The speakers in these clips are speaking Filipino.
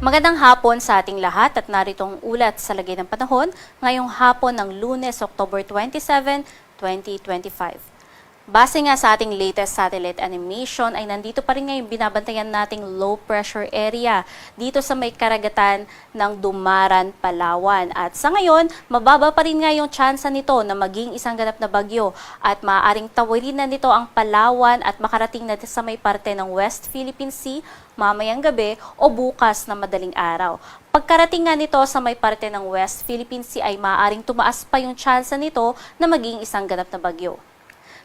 Magandang hapon sa ating lahat at narito ang ulat sa lagay ng panahon ngayong hapon ng Lunes, October 27, 2025. Base nga sa ating latest satellite animation ay nandito pa rin ngayon binabantayan nating low pressure area dito sa may karagatan ng Dumaran, Palawan. At sa ngayon, mababa pa rin nga yung tsansa nito na maging isang ganap na bagyo at maaaring tawirin na nito ang Palawan at makarating na sa may parte ng West Philippine Sea mamayang gabi o bukas na madaling araw. Pagkarating nga nito sa may parte ng West Philippine Sea ay maaaring tumaas pa yung tsansa nito na maging isang ganap na bagyo.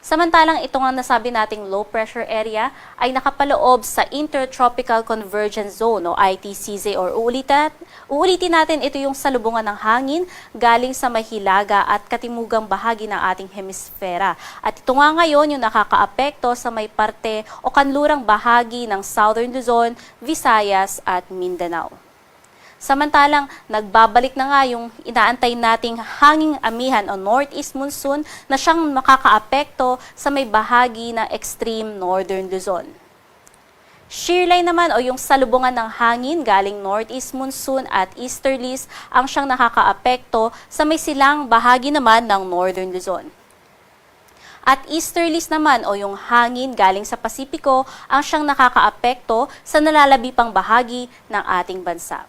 Samantalang ito nga nasabi nating low pressure area ay nakapaloob sa Intertropical Convergence Zone o ITCZ or uulitin natin ito yung salubungan ng hangin galing sa mahilaga at katimugang bahagi ng ating hemisfera. At ito nga ngayon yung nakakaapekto sa may parte o kanlurang bahagi ng Southern Luzon, Visayas at Mindanao. Samantalang, nagbabalik na nga yung inaantay nating hanging amihan o northeast monsoon na siyang makakaapekto sa may bahagi ng extreme northern Luzon. Shearline naman o yung salubungan ng hangin galing northeast monsoon at easterlies ang siyang nakakaapekto sa may silang bahagi naman ng northern Luzon. At easterlies naman o yung hangin galing sa Pasipiko ang siyang nakakaapekto sa nalalabi pang bahagi ng ating bansa.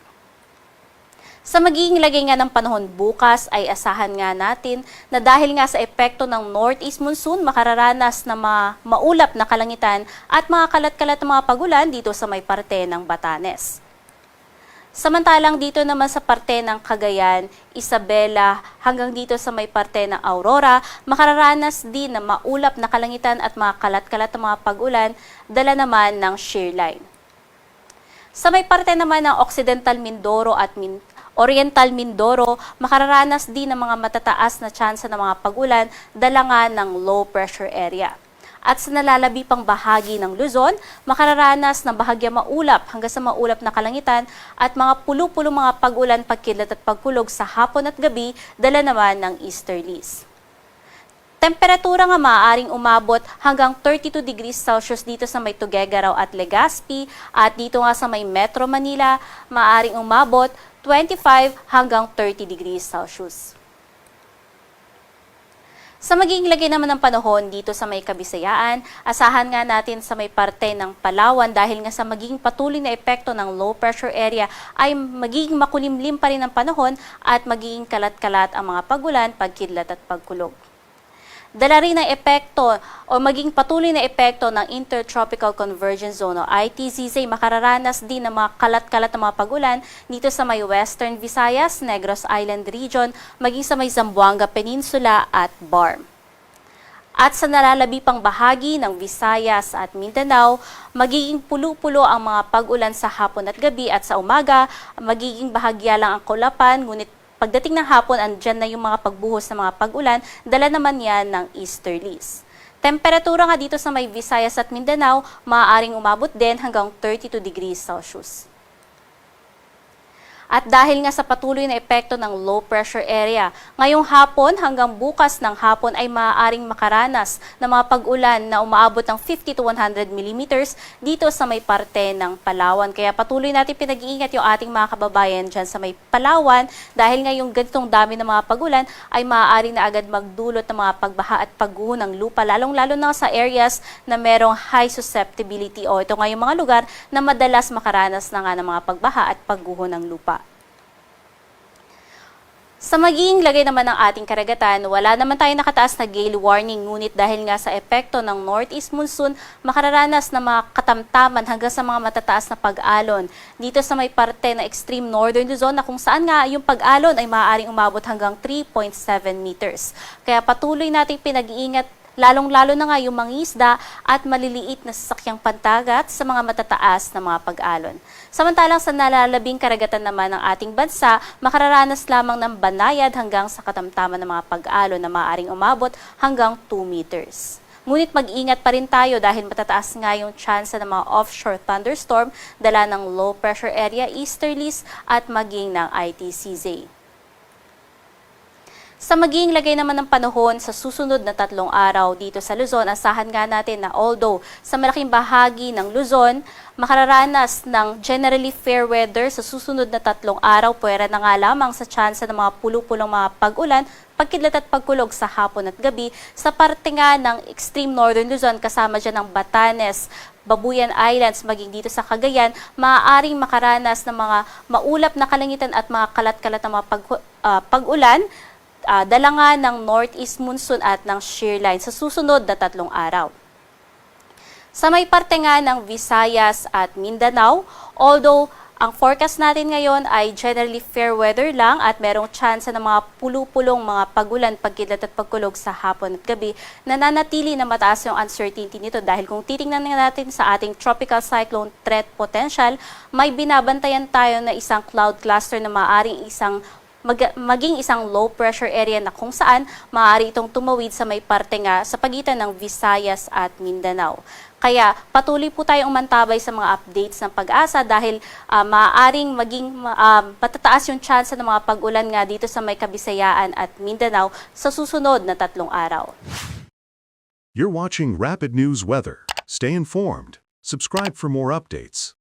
Sa magiging lagay nga ng panahon bukas ay asahan nga natin na dahil nga sa epekto ng northeast monsoon makararanas na maulap na kalangitan at mga kalat-kalat na mga pagulan dito sa may parte ng Batanes. Samantalang dito naman sa parte ng Cagayan, Isabela hanggang dito sa may parte ng Aurora, makararanas din na maulap na kalangitan at mga kalat-kalat na mga pagulan dala naman ng shearline. Sa may parte naman ng Occidental Mindoro at Oriental Mindoro, makararanas din ng mga matataas na tsansa ng mga pagulan dala nga ng low pressure area. At sa nalalabi pang bahagi ng Luzon, makararanas ng bahagya maulap hanggang sa maulap na kalangitan at mga pulo-pulo mga pagulan, pagkidlat at pagkulog sa hapon at gabi dala naman ng easterlies. Temperatura nga maaaring umabot hanggang 32 degrees Celsius dito sa may Tuguegarao at Legazpi at dito nga sa may Metro Manila, maaaring umabot 25 hanggang 30 degrees Celsius. Sa magiging lagay naman ng panahon dito sa may Kabisayaan, asahan nga natin sa may parte ng Palawan dahil nga sa magiging patuloy na epekto ng low pressure area ay magiging makulimlim pa rin ang panahon at magiging kalat-kalat ang mga pagulan, pagkidlat at pagkulog. Dala rin ng epekto o maging patuloy na epekto ng Intertropical Convergence Zone o ITCZ, makararanas din ng mga kalat-kalat na mga pagulan dito sa may Western Visayas, Negros Island Region, maging sa may Zamboanga Peninsula at Barm. At sa nalalabi pang bahagi ng Visayas at Mindanao, magiging pulo-pulo ang mga pag-ulan sa hapon at gabi at sa umaga, magiging bahagya lang ang kaulapan, ngunit pagdating ng hapon, andyan na yung mga pagbuhos ng mga pag-ulan, dala naman yan ng easterlies. Temperatura nga dito sa may Visayas at Mindanao, maaaring umabot din hanggang 32 degrees Celsius. At dahil nga sa patuloy na epekto ng low pressure area, ngayong hapon hanggang bukas ng hapon ay maaaring makaranas ng mga pag-ulan na umaabot ng 50 to 100 millimeters dito sa may parte ng Palawan. Kaya patuloy natin pinag-iingat yung ating mga kababayan dyan sa may Palawan dahil nga yung ganitong dami ng mga pag-ulan ay maaaring na agad magdulot ng mga pagbaha at pagguho ng lupa, lalong-lalo na sa areas na merong high susceptibility o ito nga yung mga lugar na madalas makaranas na nga ng mga pagbaha at pagguho ng lupa. Sa magiging lagay naman ng ating karagatan, wala naman tayo nakataas na gale warning, ngunit dahil nga sa epekto ng northeast monsoon, makararanas na mga katamtaman hanggang sa mga matataas na pag-alon. Dito sa may parte na extreme northern Luzon na kung saan nga yung pag-alon ay maaaring umabot hanggang 3.7 meters. Kaya patuloy nating pinag-iingat lalong-lalo na nga yung mangisda at maliliit na sasakyang pantagat sa mga matataas na mga pag-alon. Samantalang sa nalalabing karagatan naman ng ating bansa, makararanas lamang ng banayad hanggang sa katamtaman ng mga pag-alon na maaaring umabot hanggang 2 meters. Ngunit mag-ingat pa rin tayo dahil matataas nga yung tsansa ng mga offshore thunderstorm dala ng low pressure area easterlies at maging ng ITCZ. Sa magiging lagay naman ng panahon sa susunod na 3 araw dito sa Luzon, asahan nga natin na although sa malaking bahagi ng Luzon, makararanas ng generally fair weather sa susunod na 3 araw, puwera na nga lamang sa tsansa ng mga pulu-pulong mga pag-ulan, pagkidlat at pagkulog sa hapon at gabi sa parte nga ng extreme northern Luzon kasama dyan ng Batanes, Babuyan Islands, maging dito sa Cagayan, maaaring makaranas ng mga maulap na kalangitan at mga kalat-kalat na mga pag-ulan, dala nga ng northeast monsoon at ng shear line sa susunod na 3 araw. Sa may parte nga ng Visayas at Mindanao, although ang forecast natin ngayon ay generally fair weather lang at merong chance ng mga pulu-pulong mga pagulan, pagkidlat at pagkulog sa hapon at gabi, nananatili na mataas yung uncertainty nito dahil kung titingnan natin sa ating tropical cyclone threat potential, may binabantayan tayo na isang cloud cluster na maaaring maging isang low pressure area na kung saan maaari itong tumawid sa may parte nga sa pagitan ng Visayas at Mindanao. Kaya patuloy po tayong mantabay sa mga updates ng Pag-asa dahil maaaring maging patataas yung chance ng mga pag-ulan nga dito sa may Kabisayaan at Mindanao sa susunod na 3 araw. You're watching Rapid News Weather. Stay informed. Subscribe for more updates.